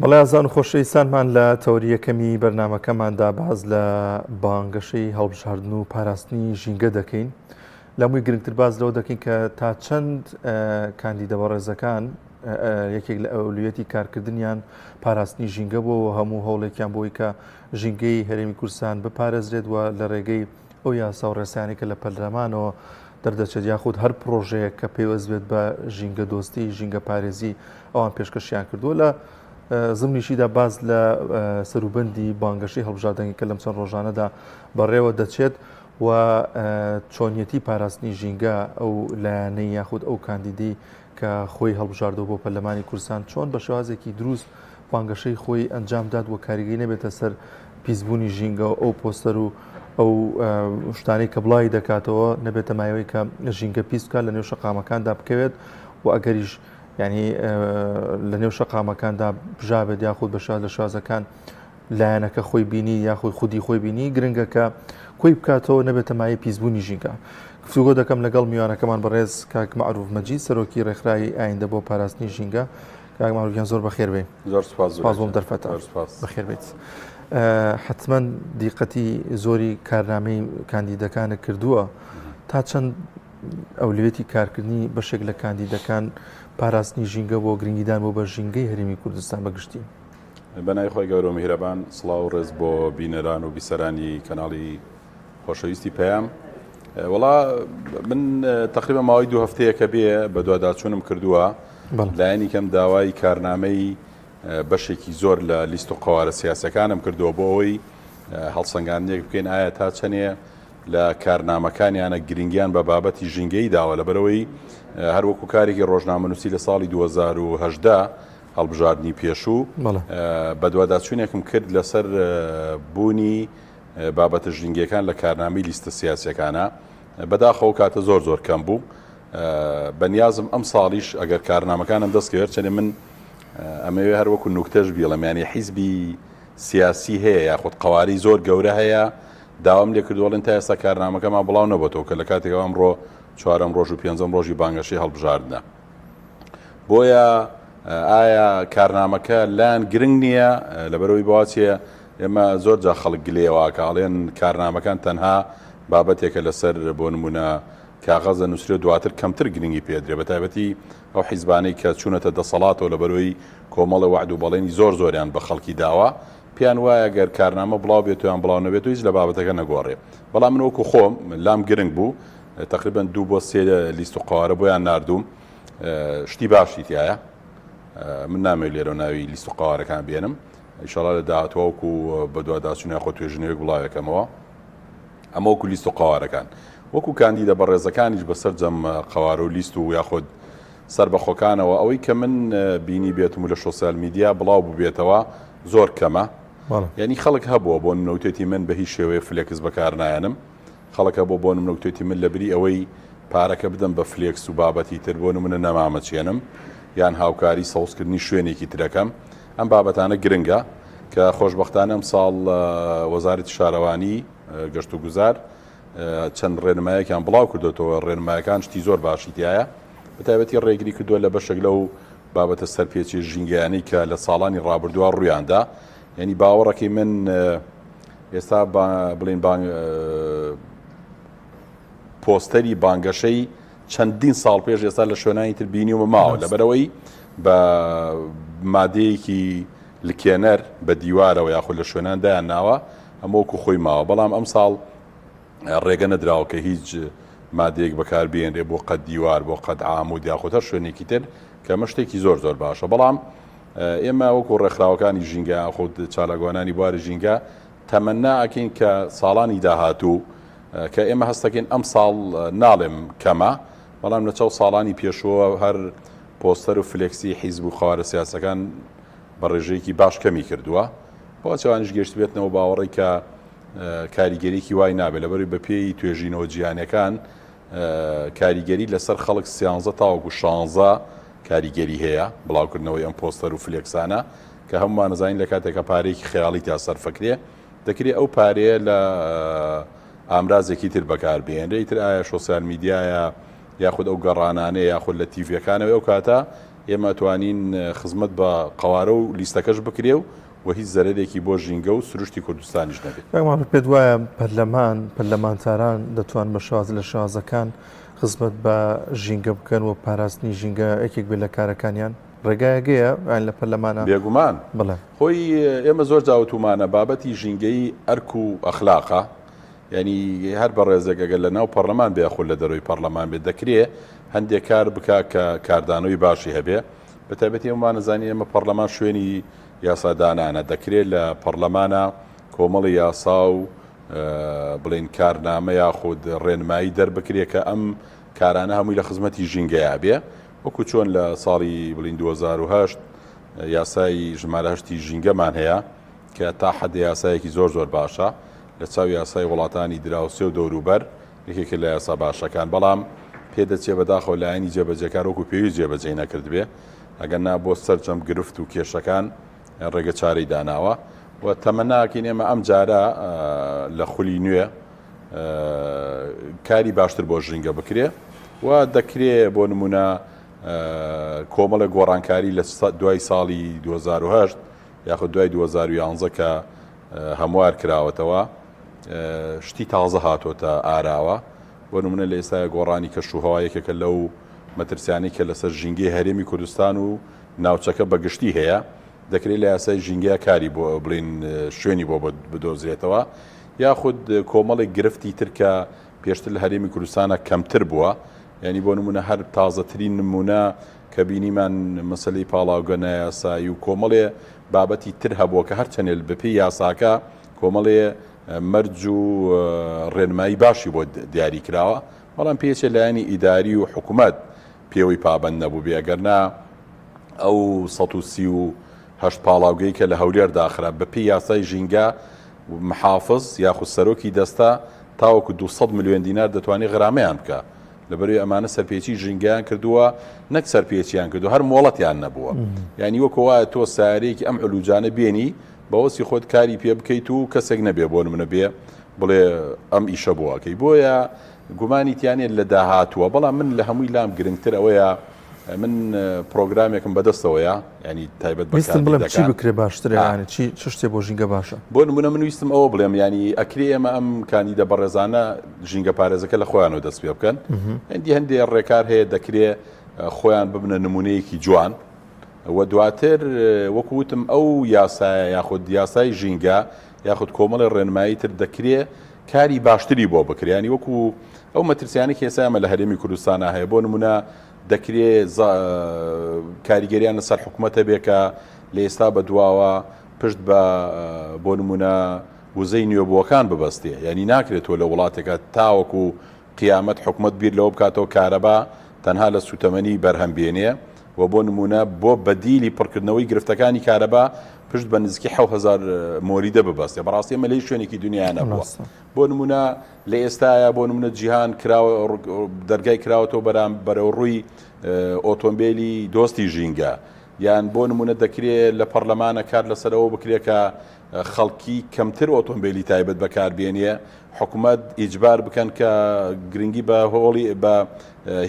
بەڵێ ئازان و خۆشەویستانمان لە تەوریەکەمی بەرنمەکەماندا باز لە بانگەشەی هەڵبژاردن و پاراستنی ژینگە دەکەین. لەمووی گرنگتر باز لەوە دەکەین کە تا چەند کاندیدە بەڕێزەکان یەکێک لە ئەولویەتی کارکردنیان پاراستنی ژینگە بۆ هەموو هەوڵێکیان بۆی کە ژینگەی هەرێمی کوردستان بپارێزرێت و لە ڕێگەی ئەو یاسا و ڕێسایانێکە لە پەرلەمانەوە دەردەچێت یاخود هەر پرۆژەیە کە پێوەست بێت بە ژینگە دۆستی ژینگە پارێزی ئەوان پێشکەشیان کردووە. لە زمنیشیدا باز لە سەروبەندی بانگەشەی هەڵبژاردنی کە لەم چەند ڕۆژانەدا بەڕێوە دەچێت و چۆنیەتی پاراستنی ژینگە ئەو لایەنەی یاخود ئەو کاندیدی کە خۆی هەڵبژاردەوە بۆ پەرلەمانی کوردستان چۆن بە شێوازێکی دروست بانگەشەی خۆی ئەنجام داد و کاریگەری نەبێتە سەر پیسبوونی ژینگە و ئەو پۆستەر و ئەو شتانەی کە بڵاوی دەکاتەوە نەبێتە مایەوەی کە ژینگە پیسکە لە نێو شەقامەکاندا بکەوێت و ئەگەریش ینی لە نێو شەقامەکاندا بژابێت یاخود بە لە شازەکان لایەنەکە خۆی بینی یاخۆی خودی خۆی بینی گرنگەکە کۆی بکاتەوە نەبێتە مایە پیسبوونی ژینگە. گفتوگۆ دەکەم لەگەڵ میوانەکەمان بەڕێز کاک مەعروف مەجید سەرۆکی ڕێکخراوی ئایندە بۆ پاراستنی ژینگە. کاک مەعروفیان زۆر بەخێر بێ. زۆر سوپاس بۆم دەرفەتە بەخێر بێت. حتمما دیقەتی زۆری کارنامەی کاندیدەکانە کردووە تا چەند ئەولوێتی کارکردنی بەشێک لە کاندیدەکان پاراستنی ژینگە بۆ گرنگیدان بۆ بە ژینگەی هەرێمی کوردستان بەگشتی. بەنای خۆی گەورە و میهرەبان سڵاو و ڕێز بۆ بینەران و بیسەرانی کەناڵی خۆشەویستی پەیام. وڵا من تقریبا ماوەی 2 هەفتەیەکە بێ بە دوواداچوونم کردووە لایەنی کەم داوای کارنامەی بەشێکی زۆر لە لیست و قوارە سیاسەکانم کردووە بۆ ئەوەی هەڵسەنگاندنێک بکەین ئایا تا چەندێ لە کارنامەکانیانە گرنگیان بە بابەتی ژینگەی داوە لەبەرەوەی هەروەکو کارێکی ڕۆژنامەنووسی لە ساڵی 2010 هەڵبژاردننی پێشوو بە دوواداچوونێکم کرد لەسەر بوونی بابەتە ژینگەکان لە کارنامەی لیستە سیاسەکانە بەداخەوە کاتە زۆر کەم بوو. بەنیازم ئەم ساڵیش ئەگەر کارنامەکانم دەستکەوێت چەنێ من ئەمەوێ هەروەکو نوکتەش بیڵم یانی حیزبی سیاسی هەیە یاخود قواری زۆر گەورە هەیە داوام لێ کردوڵێن تا ئێستا کارنامەکەمان بڵاو نەبێتەوە کە لە کاتێکەوە ئەمڕۆ 4 ڕۆژ و 5 ڕۆژی بانگەشەی هەڵبژاردنە. بۆیە ئایا کارنامەکە لایەن گرنگ نییە لەبەرەوەی بواچیە ئێمە زۆر جا خەڵک گلێەوەکڵێن کارنامەکان تەنها بابەتێکە لەسەر بۆ نمونە کاغەزە نووسرێت دواتر کەمتر گرنگی پێدرێ بە تایبەتی ئەو حیزبانەی کە چوونەتە دەسەڵاتەوە لەبەرەوەی کۆمەڵە وعد و بەڵێنی زۆریان بە خەڵکی داوە پیان وایە گەر کارنامە بڵاو بێت یان بڵاو نەبێت و هیچ لە بابەتەکە نەگۆڕێ. بەڵام من وەکو خۆم لام گرنگ بوو تقریبا 2 بۆ 3 لیست و قوارە بۆیان نردوم شتی باشی تایە من نامێت لێرە ناوی لیست و قوارەکان بێنم ئینشاڵا لە داهاتوەکو بە دوواداچوونی خۆ توێژنەوەک وڵاوێکەمەوە ئەمە وەکو لیست و قوارەکان وەکو کاندیدە بەڕێزەکانیش بەسەر جەم قوارە و لیست و یاخود سەر بەخۆکانەوە ئەوەی کە من بینی بێتم و لە سۆسیال میدیا بڵاو ببێتەوە زۆر کەمە. یعنی خەڵک هەبووە بۆ نەوتێتی من بە هیچ شێوەیە فلێکس بەکار نایەنم خەڵک هەبوو بۆ نەوتێتی من لە بری ئەوەی پارەکە بدەم بە فلێکس و بابەتی تر بۆ منە نەمامە چێنم یان هاوکاری سەوزکردنی شوێنێکی ترەکەم. ئەم بابەتانە گرنگە کە خۆشبەختانە ئەم ساڵ وەزارەتی شارەوانی گەشت و گوزار چەند ڕێنمایەکیان بڵاو کردوێتەوە ڕێنمایەکان شتی زۆر باشی تایە بەتایبەتی ڕێگری کردووە لە بەشێک لەو بابەتە سەرپێچی ژینگەیانەی کە لە ساڵانی ڕابردووە ڕوویاندا. یعنی باوەڕەکەی من ئێستا بڵێن پۆستەری بانگەشەی چەندین ساڵ پێش ئێستا لە شوێنانی تر بینیومە ماوە لەبەرەوەی بە مادەیەکی لکێنەر بە دیوارەوە یاخود لە شوێنان دایان ناوە ئەمەوەکو خۆی ماوە. بەڵام ئەم ساڵ ڕێگە نەدراوە کە هیچ مادەیەک بەکار بێنرێ بۆ قەت دیوار بۆ قەت عامود یاخود هەر شوێنێکی تر کە ئەمە شتێکی زۆر باشە. بەڵام ئێمە وەکو ڕێکخراوەکانی ژینگە خۆ چالاگوانانی بواری ژینگە تەمەنا ئەکەین کە ساڵانی داهاتوو کە ئێمە هەستەکەین ئەم ساڵ ناڵێم کەمە بەڵام لە چاو ساڵانی پێشوە هەر پۆستەر و فلێکسی حیزب و خوارە سیاسەکان بە ڕێژەیەکی باش کەمی کردووە بۆ چاوانش گەشت بێتنەوە باوەڕی کە کاریگەریکی وای نابێت لەبەروی بە پێی توێژینەوە جیهانیەکان کاریگەری لەسەر خەڵک 13 تاوەکو 16 کاریگەری هەیە بڵاوکردنەوەی ئەم پۆستەر و فلێکسانە کە هەمومان نزانین لە کاتێکە پارێکی خەیاڵی تا سەرفەکرێ دەکرێت ئەو پارەیە لە ئامرازێکی تر بەکار بێنرێت تر ئایا سۆسیال میدیایە یاخود ئەو گەڕانانەیە یاخود لە تیڤەکانەوە ئەو کاتە ئێمە توانین خزمەت بە قەوارە و لیستەکەش بکرێ و هیچ زەرێکی بۆ ژینگە و سروشتی کوردستانیش نەبێت. پێت وایە پەرلەمانتاران دەتوان بە شواز لە شازەکان خزمەت بە ژینگە بکەن و پاراستنی ژینگە یەکێک بێت لە کارەکانیان ڕێگایەگەیە لە پەرلەمانە بێگومان بڵێ خۆی ئێمە زۆر جاوتومانە بابەتی ژینگەی ئەرک و ئەخلاقە، ینی هەر بە ڕێزەگەگە لە ناو پەرلەمان بێخۆ لە دەرەوەی پەرلەمان بێت دەکرێت هەندێک کار بکە کە کاردانەوەی باشی هەبێ. بە تایبەتی ئەممان نزانانی ئێمە پەرلەمان شوێنی یاسادانانە، دەکرێت لە پەرلەمانە کۆمەڵی یاسا و بڵێن کارنامە یاخود ڕێنمایی دەربکرێت کە ئەم کارانە هەمووی لە خزمەتی ژینگەیە بێ، وەکو چۆن لە ساڵی بڵین 2008 یاسای ژمارە هەشتی ژینگەمان هەیە کە تا حەدە یاسایەکی زۆر زۆر باشە لە چاو یاسای وڵاتانی دراوسێ و دەوروبەر یەکێکە لە یاسا باشەکان، بەڵام پێدەچێ بەداخەوە لایەنی جێبەجێکار وەکو پێویست جێبەجێ نەکرد بێ ئەگەرنا بۆ سەرجەم گرفت و کێشەکان ڕێگە چارەی داناوە و تەمەناکەین ئێمە ئەم جارە لە خولی نوێ کاری باشتر بۆ ژینگە بکرێ و دەکرێت بۆ نمونە کۆمەڵە گۆڕانکاری لە دوای ساڵی 2008 یاخود دوای 2011 کە هەموار کراوەتەوە شتی تازە هاتۆتە ئاراوە، بۆ نمونە لە ئێستا گۆڕانی کەشوهەوایەکێکە لەو مەترسیانی کە لەسەر ژینگەی هەرێمی کوردستان و ناوچەکە بەگشتی هەیە، دەکرێت لە یاسای ژینگە کاری بۆ بڵین شوێنی بۆ بدۆزرێتەوە، یاخود کۆمەڵێک گرفتی ترکە پێشتر لە هەرێمی کوردستانە کەمتر بووە، ینی بۆ نمونە هەر تازەترین نمونە کە بینیمان مەسەلەی پاڵاوگەنە یاسایی و کۆمەڵێ بابەتی تر هەبووە کە هەر چەنێل بەپێی یاساکە کۆمەڵێ مەرج و ڕێنمایی باشی بۆ دیاری کراوە، بەڵام پێچە لایەنی ئیداری و حکوومەت پێوەی پابەند نەبوو بێ، ئەگەرنا ئەو 138 پاڵاوگەی کە لە هەولێر داخرا بەپێی یاسای ژینگە محافظ یاخود سەرۆکی دەستا تاوەکو 200 میلیۆن دینار دەتوانێت غرامەیان بکە، لەبەروی ئەمانە سەرپێچی ژینگەیان کردووە نەک سەرپێچیان کردو هەر مۆڵەتیان نەبووە، یعنی وەکو وایە تۆ سیارەیەکی ئەم علوجانە بێنی بەوەسی خۆت کاری پێ بکەیت و کەسێک نەبێ بۆ منە بێ بڵێ ئەم ئیشە بووەکەی، بۆیە گومانی تیانێت لە داهاتووە، بەڵام من لە هەمووی لام گرنگتر ئەوەیە من پرۆگرامێکم بەدەستەوەیە ینی تایبەت بڵێم چی بکرێ باشترە چی شتێ بۆ ژینگە باشە. بۆ نمونە من ویستم ئەوە بڵێم ینی ئەکرێ ئێمە ئەم کاندیدە بەڕێزانە ژینگە پارێزەکە لە خۆیانەوە دەست پێ بکەن، هەندێ ڕێکار هەیە دەکرێت خۆیان ببنە نمونەیەکی جوان و دواتر وەکوتم ئەو یاسایە یاخود یاسای ژینگە یاخود کۆمەڵی ڕێنمایی تر دەکرێت کاری باشتری بۆ بکرێنی وەکو ئەو مەترسیانی کێسایمە لە هەرێمی کوردستانە هەیە، بۆ نمونە دەکرێت کاریگەریان لەسەر حکوومەتە بێ کە لە ئێستا بە دواوە پشت بە بۆ نمونە وزەی نوێبووەکان ببەستێ، ینی ناکرێتەوە لە وڵاتێکە تاوەکو قیامەت حکوومەت بیر لەوە بکاتەوە کارەبا تەنها لە سوتەمەنی بەرهەم بێنێ و بۆ نمونە بۆ بەدیلی پڕکردنەوەی گرفتەکانی کارەبا پشت بە نزیکی 7000 مۆریدە ببەستێ، بەڕاستی ئەمە لەی شوێنێکی دنیای نەبووە، بۆ نمونە لە ئێستاە بۆ نمونە جیهان دەرگای کراوەتەوە بەرەو ڕووی ئۆتۆمبیلی دۆستی ژینگە، یان بۆ نمونە دەکرێت لە پەرلەمانە کار لەسەرەوە بکرێت کە خەڵکی کەمتر ئۆتۆمبیلی تایبەت بەکاربێنیە، حکوومەت ئیجبار بکەن کە گرنگی بە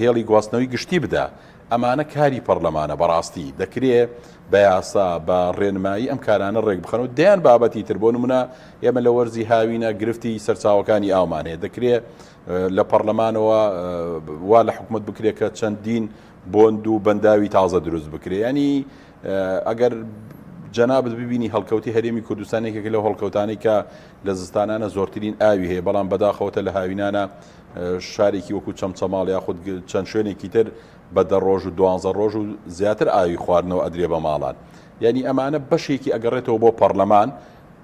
هێڵی گواستنەوەی گشتی بدە، ئەمانە کاری پەرلەمانە بەڕاستی دەکرێت بە یاسا بە ڕێنمایی ئەم کارانە ڕێک بخەنەوە دەیان بابەتی تر بۆ نمونە ئێمە لە وەرزی هاوینە گرفتی سەرچاوەکانی ئاومان هەیە، دەکرێت لە پەرلەمانەوە وا لە حکوومەت بکرێت کە چەندین بۆند و بەنداوی تازە دروست بکرێت، ینی ئەگەر جەنابەت ببینی هەڵکەوتی هەرێمی کوردستانێکێک لەو هەڵکەوتانی کە لە زستانانە زۆرترین ئاوی هەیە، بەڵام بەداخەوەتە لە هاوینانە شارێکی وەکو چەمچەماڵ یاخود چەند شوێنێکی تر بە 10 ڕۆژ و 12 ڕۆژ و زیاتر ئاوی خواردنەوە ئەدرێ بە ماڵان، یعنی ئەمانە بەشێکی ئەگەڕێتەوە بۆ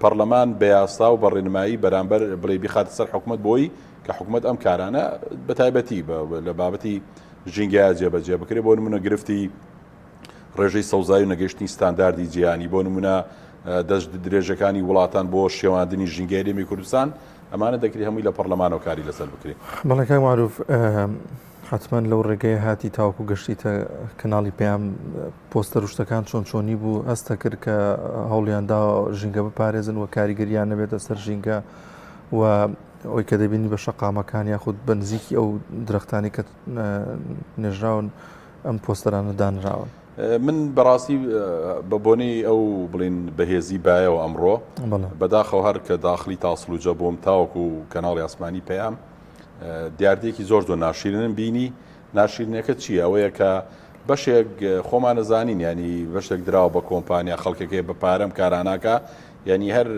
پەرلەمان بە یاسا و بە ڕێنمایی بەرامبەر بڵێ بخاتە سەر حکوومەت بۆی کە حکوومەت ئەم کارانە بە تایبەتی لە بابەتی ژینگە جێبەجێ بکرێت، بۆ نمونە گرفتی ڕێژەی سەوزایی و نەگەشتنی ستانداردی جیهانی، بۆ نمونە دەست درێژەکانی وڵاتان بۆ شێواندنی ژینگەی هەرێمی کوردستان، ئەمانە دەکرێت هەمووی لە پەرلەمانەوە کاری لەسەر بکرێت. بەڵێ کاک معروف حتمما لەو ڕێگەی هاتی تاوەکو گەشتیتە کەناڵی پێیان پۆستە ڕشتەکان چۆنی بوو هەستە کرد کە هەوڵیاندا ژینگە بپارێزن و کاریگەریان نەبێتە سەر ژینگە و ئەوی کە دەبینی بە شەقامەکان یاخود بە نزیکی ئەو درەختانی کە نێژراون ئەم پۆستەرانە دانراون. من بەڕاستی بە بۆنەی ئەو بڵین بەهێزی بایەوە ئەمڕۆ بەداخەوە هەر کە داخلی تاسڵوجە بۆم تاوەکو کەناڵی ئاسمانی پێیان دیاردێکی زۆر ناشرینن بینی. ناشرینەکە چییە؟ ئەوەیە کە بەشێک خۆمان نەزانین، ینی بەشێک دراوە بە کۆمپانیا خەڵکەکەی بە پارەم کاراناکە، ینی هەر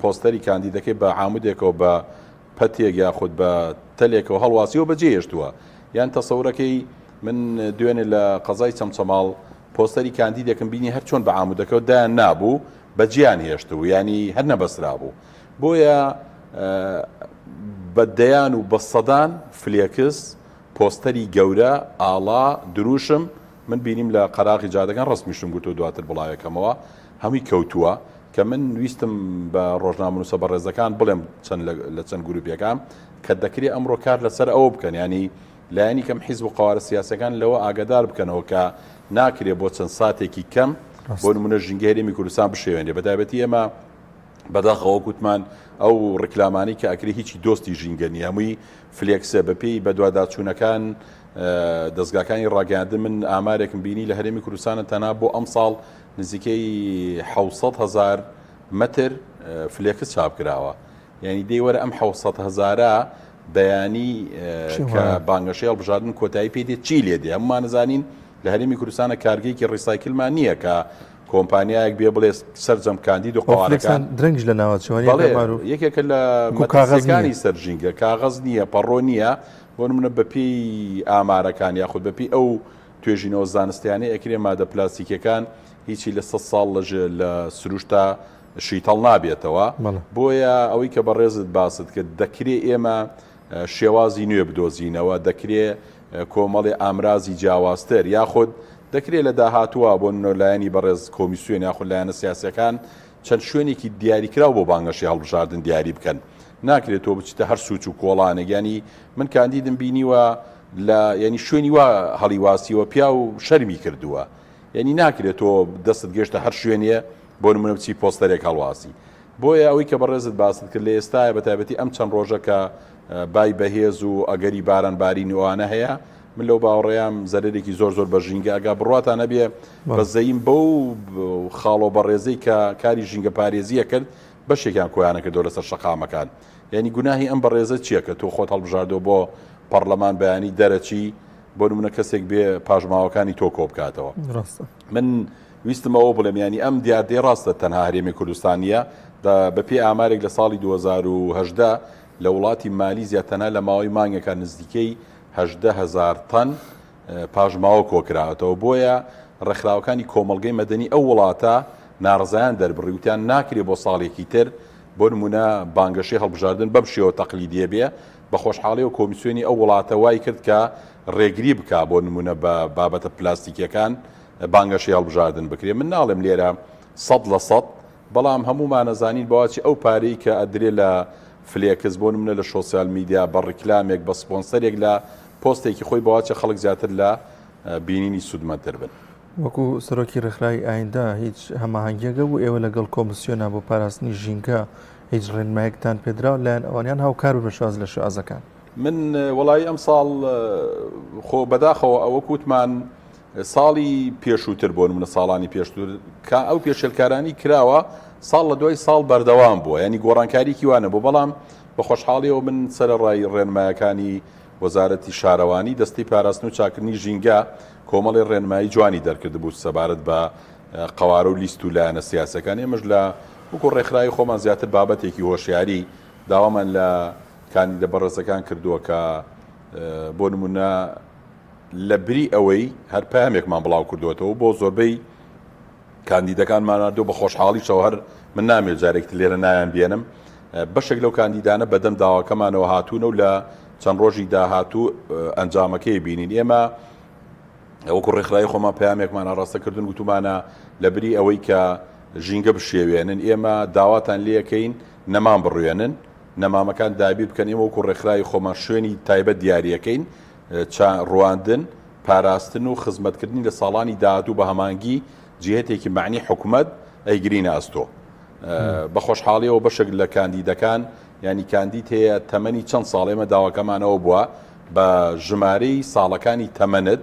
پۆستەری کاندیدەکەی بە عامودێکەوە بە پەتێک یاخود بە تەلێکەوە هەڵواسیەوە بەجێهێشتووە. یان تەسەورەکەی من دوێنێ لە قەزای چەمچەماڵ پۆستەری کاندیدێکم بینی هەر چۆن بە عامودەکەەوە دایان نابوو بەجیان هێشتبوو، ینی هەر نەبەسرا بوو. بۆیە بە دەیان و بە سەدان فلێکس پۆستەری گەورە ئاڵا دروشم من بینیم لە قەراغی جادەکان ڕستمیشم گوتۆ دواتر بڵاوێکەمەوە هەمووی کەوتووە کە من ویستم بە ڕۆژنامەنووسە بەڕێزەکان بڵێم لە چەند گروپیەکان کە دەکرێت ئەمڕۆ کار لەسەر ئەوە بکەن، ینی لایەنی کەم حیزب و قەوارە سیاسەکان لەوە ئاگادار بکەنەوە کە ناکرێت بۆ چەند ساتێکی کەم بۆ نمونە ژینگە هەرێمی کوردستان بشێوێنێ. بەتایبەتی ئێمە بەداخەوە گوتمان ئەو ڕکلامانی کە ئەکری هیچی دۆستی ژینگە نیە، هەمووی فلێکسە بەپێی بە دوواداچوونەکان دەستگاکانی ڕاگەاندن. من ئامارێکم بینی لە هەرێمی کوردستانە تەنها بۆ ئەم ساڵ نزیکەی 700,000 متر فلێکس چاپ کراوە، یعنی دەیوەرە ئەم 700,000 بەیانی کە بانگەشەی هەڵبژاردن کۆتایی پێ دێت چی لێ دێ. ئەممان نزانین لە هەرێمی کوردستانە کارگەیەکی ڕیسایکلمان نییە کە کۆمپانیایەک بێ بڵێ سەرجەم کاندید و قەوارەکان درنگ لە ناوچوانی یەکێکە لە مەترسیەکانی سەرژینگە کاغەز نییە، پەڕۆ نییە، بۆ نمونە بەپێی ئامارەکان یاخود بەپێی ئەو توێژینەوە زانستیانەی ئەکرێ مادە پلاستیکەکان هیچی لە 100 ساڵ لە سروشتا شیتەڵ نابێتەوە. بۆیە ئەوەی کە بەڕێزت باست کرد دەکرێت ئێمە شێوازی نوێ بدۆزینەوە، دەکرێت کۆمەڵی ئامرازی جیاوازتر یاخود دەکرێت لە داهاتووە بۆ لایەنی بەڕێز کۆمیسیۆن یاخود لایەنە سیاسەکان چەند شوێنێکی دیاریکراو بۆ بانگەشی هەڵبژاردن دیاری بکەن. ناکرێت تۆ بچیتە هەر سوچ و کۆڵانێک، ینی من کاندیدم بینیوە لە ینی شوێنی وا هەڵیواسیەوە پیا و شەرمی کردووە، ینی ناکرێت تۆ دەستت گەشتە هەر شوێنیە بۆ نمونە بچی پۆستەرێک هەڵواسی. بۆیە ئەوەی کە بەڕێزت باست کرد لە ئێستاە بەتایبەتی ئەم چەند ڕۆژەکە بای بەهێز و ئەگەری بارانباری نوانە هەیە، من لەو باوەڕێیان زەرێکی زۆر بە ژینگە ئەگا بڕاتان نەبێ بەزەیم بەو خاڵۆ بەڕێزەی کە کاری ژینگە پارێزیە کرد بەشێکیان کۆیانە کردەوە لەسەر شەقامەکان. یعنی گوناهی ئەم بەڕێزە چییە کە تۆ خۆت هەڵبژاردەوە بۆ پەرلەمان بەیانی دەرەچی بۆ نمونە کەسێک بێ پاژماوەکانی تۆ کۆ بکاتەوە. من ویستمەوە بڵێم ینی ئەم دیاردەی ڕاستە تەنها هەرێمی کوردستانیە بەپێی ئامارێک لە ساڵی 2018 لە وڵاتی مالیزیا تەنها لە ماوەی مانگێکە نزیکەی 18,000 تەن پاژماوە کۆکراوەتەوە. بۆیە ڕێکخراوەکانی کۆمەڵگەی مەدەنی ئەو وڵاتە ناڕزایان دەربڕی وتیان ناکرێت بۆ ساڵێکی تر بۆ نمونە بانگەشەی هەڵبژاردن بەم شێوە تەقلیدیە بێ. بە خۆشحاڵی و کۆمیسیۆنی ئەو وڵاتە وای کرد کە ڕێگری بکا بۆ نمونە بە بابەتە پلاستیکیەکان بانگەشەی هەڵبژاردن بکرێت. من ناڵێم لێرە 100%، بەڵام هەمومان نەزانین بەواچی ئەو پارەی کە ئەدرێ لە فلێکس بۆ نمونە لە سۆسیال میدیا بە ڕیکلامێک بە سپۆنسەرێک لە پۆستێکی خۆی بەواچە خەڵک زیاتر لە بینینی سوودمەندتر بن. وەکو سەرۆکی ڕێکخراوی ئایندا هیچ هەماهەنگیەکە بوو ئێوە لەگەڵ کۆمسیۆنا بۆ پاراستنی ژینگە هیچ ڕێنمایەکتان پێدراوە لایەن ئەوانیان هاوکار بە شواز لە شوازەکان؟ من وڵی ئەم ساڵ خۆ بەداخەوە ئەوە کووتمان ساڵی پێشووتر بۆ منە ساڵانی پێشتر کە ئەو پێشێلکارانی کراوە ساڵ لە دوای ساڵ بەردەوام بووە، ینی گۆڕانکاریکی وانە بوو. بەڵام بە خۆشحاڵیەوە من سەرڕای ڕێنمایەکانی وەزارەتی شارەوانی دەستی پاراستن و چاکردنی ژینگە کۆمەڵی ڕێنمایی جوانی دەرکرد بوو سەبارەت بە قەوارە و لیست و لایەنە سیاسەکان. ئێمەش لە وەکو ڕێکخراوی خۆمان زیاتر بابەتێکی هۆشیاری داوامان لە کاندیدە بەڕێزەکان کردووە کە بۆ نمونە لە بری ئەوەی هەر پامێکمان بڵاو کردوێتەوە بۆ زۆربەی کاندیدەکانمان نردوو بە خۆشحاڵیشەوە هەر من نامێت جارێک لێرە نایان بێنم. بەشێک لەو کاندیدانە بەدەم داواکەمانەوە هاتوونە و لە چەند ڕۆژی داهاتوو ئەنجامەکەی بینین. ئێمە وەکو ڕێکخراوی خۆمان پامێکمان ئاڕاستە کردن گوتومانە لە بری ئەوەی کە ژینگە بشێوێنن ئێمە داواتان لێەکەین نەمان بڕوێنن، نەمامەکان دابیر بکەن. ئێمە وەکو ڕێکخراوی خۆمان شوێنی تایبەت دیاریەکەین ڕواندن، پاراستن و خزمەتکردنی لە ساڵانی داهاتوو بە هەمانگی جهتێکی معنی حکومەت ئەیگرینە ئەستۆ. بە خۆشحاڵیەوە بەشێک لە کاندیدەکان ینی کاندید هەیە تەمەنی چەند ساڵ ئێمە داواکەمانەوە بووە بە ژمارەی ساڵەکانی تەمەنت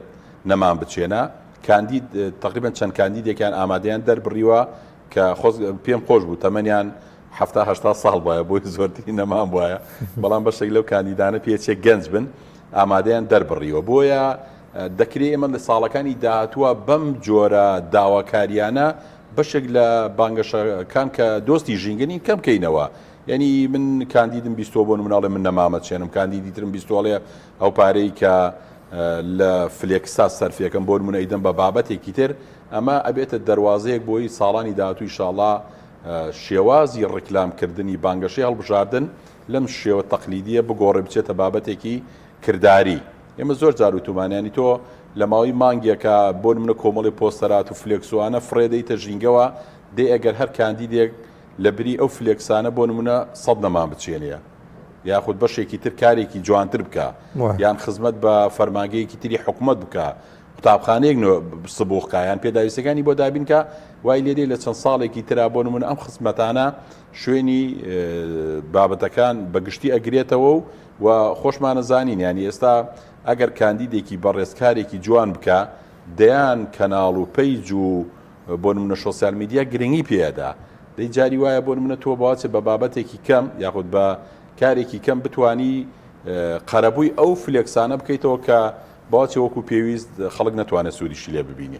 نەمان بچێنە کاندید تقریبا چەند کاندیدێکیان ئامادەیان دەربڕیوە کە پێم خۆش بوو تەمەنیان 70 ساڵ بایە بۆی زۆرتری نەمان وایە بەڵام بەشێک لەو کاندیدانە پێچێک گەنج بن ئامادەیان دەربڕیوە بۆیە دەکرێت ئێمە لە ساڵەکانی داهاتووە بەم جۆرە داواکاریانە بەشێک لە بانگەشەکان کە دۆستی ژینگەنی کەم بکەینەوە. یعنی من کاندیدم بیستۆ بۆ مناڵێ من نەمامەت چێنم کاندیدی ترم بیستۆڵێ ئەو پارەی کە لە فلێکسا سەرفیەکەم بۆ نمونە ئیدەم بە بابەتێکی تر ئەمە ئەبێتە دەواازەیەک بۆی ساڵانی داهاتوو ئینشاڵڵا شێوازی ڕیکلامکردنی بانگەشەی هەڵبژاردن لەم شێوە تەقلیدیە بگۆڕێ بچێتە بابەتێکی کردداری. ئێمە زۆر جار و تومانیانی تۆ لە ماوەی مانگێکە بۆ منە کۆمەڵی پۆستەرات و فلێکسوانە فرێدەیتە ژینگەوە دێ ئەگەر هەر کاندیدێک لە بری ئەو فلێکسانە بۆ نمونە 100 نەمان بچێنە یاخود بەشێکی تر کارێکی جوانتر بکە یان خزمەت بە فەرمانگەیەکی تری حکوومەت بکە قوتابخانەیەک سبووخکایان پێداویستەکانی بۆ دابینکە وای لێدەی لە چەند ساڵێکی ترا بۆ نمونە ئەم خزمەتانە شوێنی بابەتەکان بەگشتی ئەگرێتەوە و خۆشمانە زانین ینی ئێستا ئەگەر کاندیدێکی بەڕێزکارێکی جوان بکە دەیان کەناڵ و پەیج و بۆ نمونە سۆسیال میدیا گرنگی پێدا دەی جاری وایە بۆ نمونە تۆ بەواچێ بە بابەتێکی کەم یاخود بە کارێکی کەم بتانی قەرەبووی ئەو فلێکسانە بکەیتەوە کە باچێ وەکو پێویست خەڵک نەتوانێت سوودیشی لێ ببینی.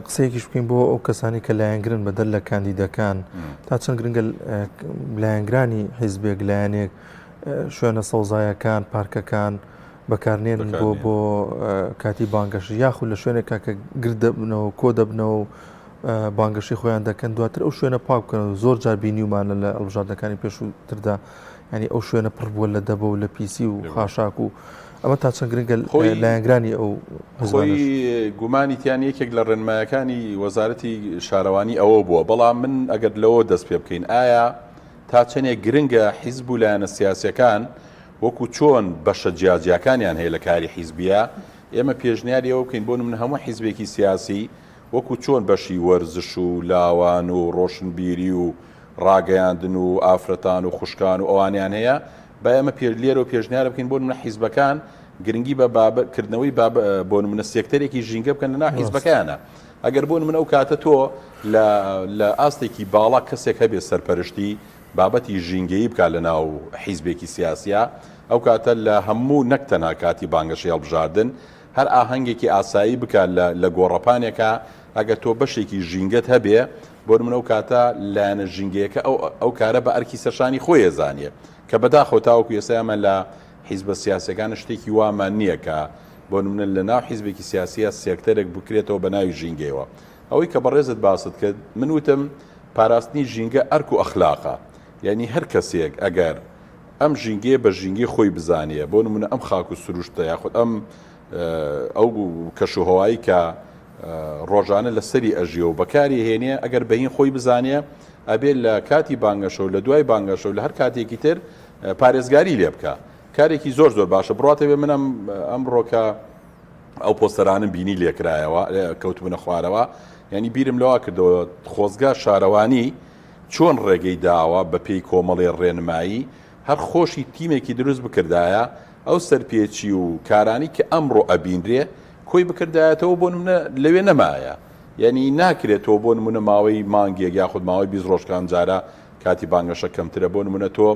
قسەیەکیش بکەین بۆ ئەو کەسانی کە لایەنگرن بەدەر لە کاندیدەکان تا چەند گرنگە لایەنگرانی حیزبێک لایەنێک شوێنە سەوزایەکان پارکەکان بەکارنێن بۆ کاتی بانگەشی یاخود لە شوێنێکا کە گرد دەبنەوە کۆ دەبنەوە بانگەشی خۆیان دەکەن دواتر ئەو شوێنە پاک بکەن زۆر جار بینیومانە لە ئەڵبژاردەکانی پێشووتردا ینی ئەو شوێنە پڕ بووە لە دەبە و لە پیسی و خاشاک و ئەمە تا چەند گرنگە لایەنگرانی ئەو خۆی گومانیتیان یەکێک لە ڕێنمایەکانی وەزارەتی شارەوانی ئەوە بووە بەڵام من ئەگەر لەوە دەست پێ بکەین ئایا تا چەندێک گرنگە حیزب و لایەنە سیاسیەکان وەکو چۆن بەشە جیاجیەکانیان هەیە لە کاری حیزبیە ئێمە پێشنیاری ئەوە بکەین بۆ من هەموو حیزبێکی سیاسی وەکو چۆن بەشی وەرزش و لاوان و ڕۆشنبیری و ڕاگەیاندن و ئافرەتان و خوشکان و ئەوانیان هەیە با ئێمە لێرە و پێشنیارە بکەین بۆ منە حیزبەکان گرنگی بە بابکردنەوەی بۆ منە سێکتەرێکی ژینگە بکەن لەناو حیزبەکانە ئەگەر بۆ منە ئەو کاتە تۆ لە ئاستێکی باڵا کەسێک هەبێت سەرپەرشتی بابەتی ژینگەیی بکات لە ناو حیزبێکی سیاسیە ئەو کاتە لە هەموو نەکتەنها کاتی بانگەشەی هەڵبژاردن هەر ئاهەنگێکی ئاسایی بکات لە گۆڕەپانێکە ئەگەر تۆ بەشێکی ژینگەت هەبێ بۆ منە ئەو کاتە لایەنە ژینگەیەکە ئەو کارە بە ئەرکی سەرشانی خۆی زانیە کە بەداخەوە تاوەکو ئێستا لە حیزبە سیاسەکان شتێکی وامان نییە کە بۆ نمونە لە ناو حیزبێکی سیاسیە سێکتەرێک بکرێتەوە بە ناوی ژینگەیەوە ئەوەی کە بەڕێزت باست کرد من وتم پاراستنی ژینگە ئەرک و ئەخلاقە یعنی هەر کەسێک ئەگەر ئەم ژینگەیە بە ژینگەی خۆی بزانیە بۆ نمونە ئەم خاک و سروشتە یاخود ئەو کەشوهەوایی کە ڕۆژانە لە سەری ئەژیە و بەکاری هێنێ ئەگەر بەهین خۆی بزانێ ئەبێت لە کاتی بانگەشە و لە دوای بانگەشە و لە هەر کاتێکی تر پارێزگاری لێ بکە کارێکی زۆر باشە بڕاتە بێ منم ئەمڕۆکە ئەو پۆستەرانم بینی لێکرایەوە کەوتبوونە خوارەوە ینی بیرم لەوە کردەوە خۆزگا شارەوانی چۆن ڕێگەی داوە بە پێی کۆمەڵی ڕێنمایی هەر خۆشی تیمێکی دروست بکردایە ئەو سەرپێچی و کارانی کە ئەمڕۆ ئەبینرێ کۆی بکردایەتەوە بۆ نمونە لەوێ نەمایە یعنی ناکرێتەوە بۆ نمونە ماوەی مانگێک یاخود ماوەی 20 ڕۆژکان جارە کاتی بانگەشە کەمترە بۆ نمونە تۆ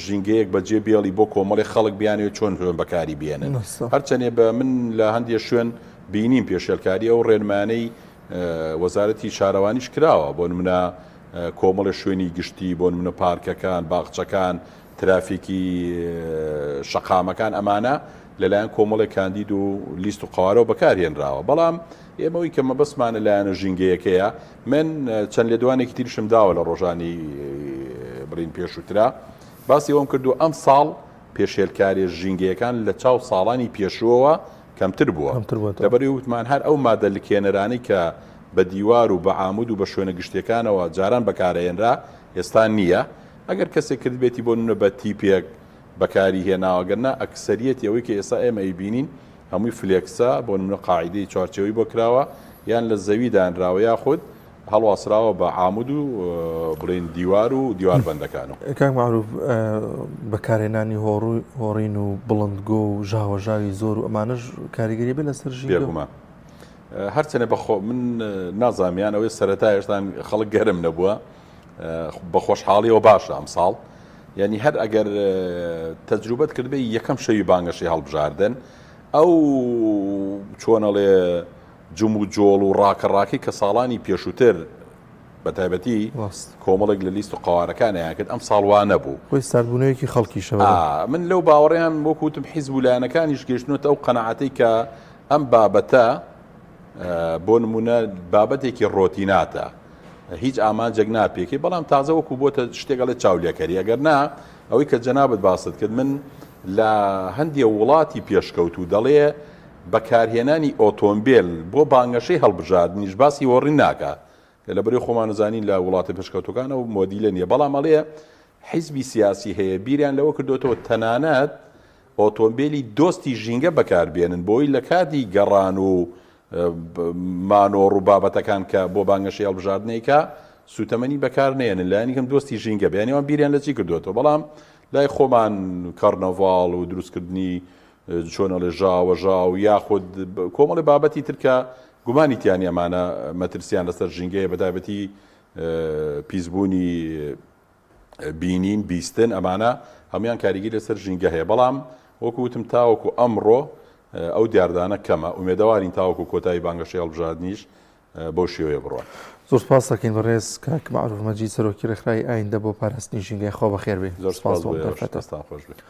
ژینگەیەک بەجێ بێڵی بۆ کۆمەڵی خەڵک بیانێ چۆن بەکاری بێنن هەرچەنێ بە من لە هەندێک شوێن بینیم پێشێلکاری ئەو ڕێنمانەی وەزارەتی شارەوانیش کراوە بۆ نمونە کۆمەڵە شوێنی گشتی بۆ نمونە پارکەکان باغچەکان ترافیکی شەقامەکان ئەمانە لەلایەن کۆمەڵی کاندید و لیست و قوارەوە بەکارهێنراوە بەڵام ئێمەوەی کە مەبەستمانە لایەنە ژینگەیەکەیە من چەند لێدوانێکی تریشم داوە لە ڕۆژانی بڕین پێشووترا باسی ئەوم کردو ئەم ساڵ پێشێلکاری ژینگەیەکان لە چاو ساڵانی پێشووەوە کەمتر بووە لەبەری وتمان هەر ئەو مادە لکێنەرانی کە بە دیوار و بە عامود و بە شوێنە گشتەکانەوە جاران بەکارهێنرا ئێستا نییە ئەگەر کەسێک کرد بێتی بۆ نونە بە تیپێک بەکاری هێناوەگەرنا ئەکسەریەتی ئەوەی کە ئێستا ئێمە ئەیبینین هەمووی فلێکسە بۆ نمونە قاعیدەی چوارچێوەی بۆ کراوە یان لە زەوی دانراوە یاخود هەڵواسراوە بە عامود و بڵین دیوار و دیواربەندەکانەوە. کاک معروف بەکارهێنانی هۆڕین و بڵندگۆ و ژاوەژاوی زۆر و ئەمانەش کاریگەری بێ لەسەر ژینگە؟ هەرچەنە بەخۆ من نازانیان ئەوەی سەرەتا هێشتان خەڵک گەرم نەبووە بە خۆشحاڵیەوە باشە ئەم ساڵ یعنی هەر ئەگەر تەجروبەت کردبێ یەکەم شەوی بانگەشەی هەڵبژاردن ئەو چۆنەڵێ جم و جۆڵ و ڕاکەڕاکی کە ساڵانی پێشووتر بە تایبەتی کۆمەڵێک لە لیست و قوارەکانیان کرد ئەم ساڵوان نەبوو خۆی ساردبوونەوەیەکی خەڵکیشەوە من لەو باوەڕیان وەکوتم حیزب وولایەنەکانیش گەشتنەوە ئەو قەنەعەتەی کە ئەم بابەتە بۆ نمونە بابەتێکی ڕۆتیناتە هیچ ئامانجێک ناپێکی بەڵام تازە وەکو بۆتە شتێکە لە چاولێکەری ئەگەر نا ئەوەی کە جەنابەت باست کرد من لە هەندێک وڵاتی پێشکەوت و دەڵێ بەکارهێنانی ئۆتۆمبیل بۆ بانگەشەی هەڵبژاردنیش باسی وەڕی ناکە لە بەرەی خۆمان زانین لە وڵاتی پێشکەوتەکان و مۆدیلە نییە بەڵام ئەڵێ حیزبی سیاسی هەیە بیریان لەوە کردوتەوە تەنانەت ئۆتۆمبیلی دۆستی ژینگە بەکاربێنن بۆی لە کاتی گەڕان و مانۆڕ و بابەتەکان کە بۆ بانگەشەی هەڵبژاردنێکە سوتەمەنی بەکار نێنن لایەنیکەم دۆستی ژینگە بەیانیوان بیریان لە چی کردوێتەوە بەڵام لای خۆمان کارنەڤاڵ و دروستکردنی چۆنە لە ژاوە یاخود کۆمەڵی بابەتی ترکە گومانی تیانی ئەمانە مەترسیان لەسەر ژینگەیە بەتایبەتی پیسبوونی بینین بیستن ئەمانە هەمویان کاریگەری لەسەر ژینگە هەیە بەڵام وەکوتم تاوەکو ئەمڕۆ ئەو دیاردانە کەمە ئومێدەوارین تاوەکو کۆتایی بانگەشەی هەڵبژاردنیش بۆ شێوەیە بڕوان زۆر سپاس دەکەین بەڕێز کاک معروف مەجید سەرۆکی ڕێکخراوی ئایندە بۆ پاراستنی ژینگەی خۆ بەخێر بێ زۆر سپاس بۆ خۆش بێت